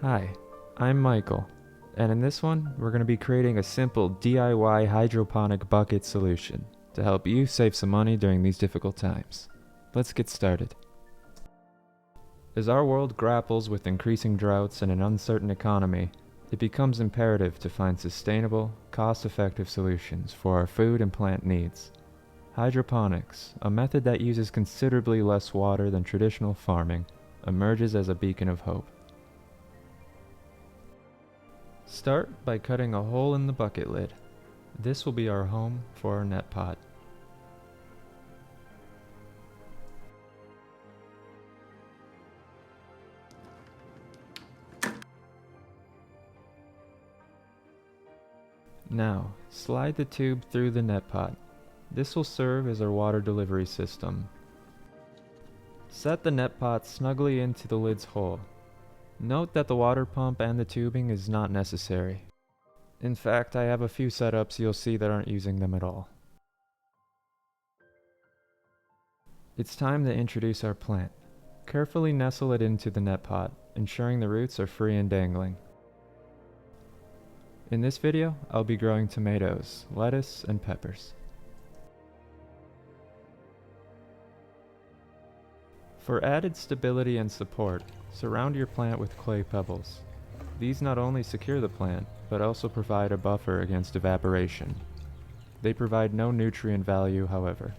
Hi, I'm Michael, and in this one, we're going to be creating a simple DIY hydroponic bucket solution to help you save some money during these difficult times. Let's get started. As our world grapples with increasing droughts and an uncertain economy, it becomes imperative to find sustainable, cost-effective solutions for our food and plant needs. Hydroponics, a method that uses considerably less water than traditional farming, emerges as a beacon of hope. Start by cutting a hole in the bucket lid. This will be our home for our net pot. Now, slide the tube through the net pot. This will serve as our water delivery system. Set the net pot snugly into the lid's hole. Note that the water pump and the tubing is not necessary. In fact, I have a few setups you'll see that aren't using them at all. It's time to introduce our plant. Carefully nestle it into the net pot, ensuring the roots are free and dangling. In this video, I'll be growing tomatoes, lettuce, and peppers. For added stability and support, surround your plant with clay pebbles. These not only secure the plant, but also provide a buffer against evaporation. They provide no nutrient value, however.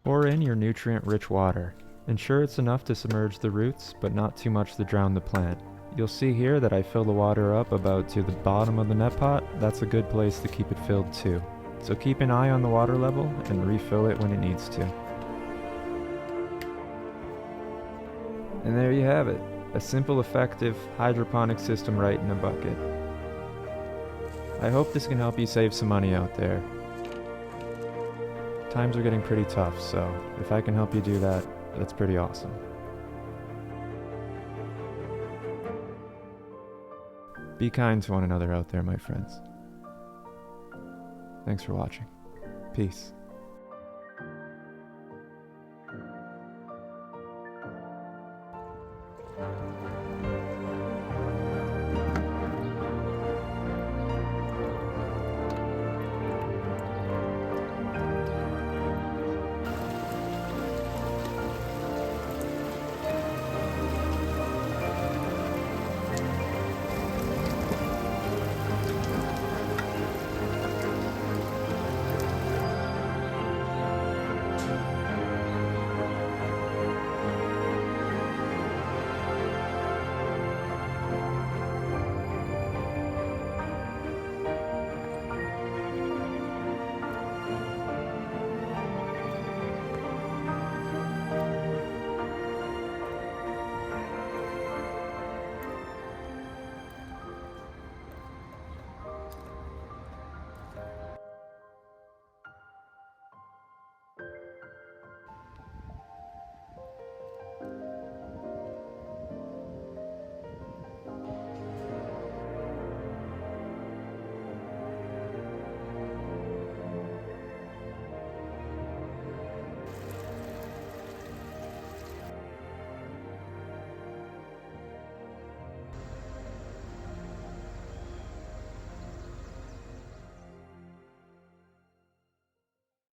Pour in your nutrient-rich water. Ensure it's enough to submerge the roots, but not too much to drown the plant. You'll see here that I fill the water up about to the bottom of the net pot. That's a good place to keep it filled too. So keep an eye on the water level and refill it when it needs to. And there you have it, a simple, effective hydroponic system right in a bucket. I hope this can help you save some money out there. Times are getting pretty tough, so if I can help you do that, that's pretty awesome. Be kind to one another out there, my friends. Thanks for watching. Peace.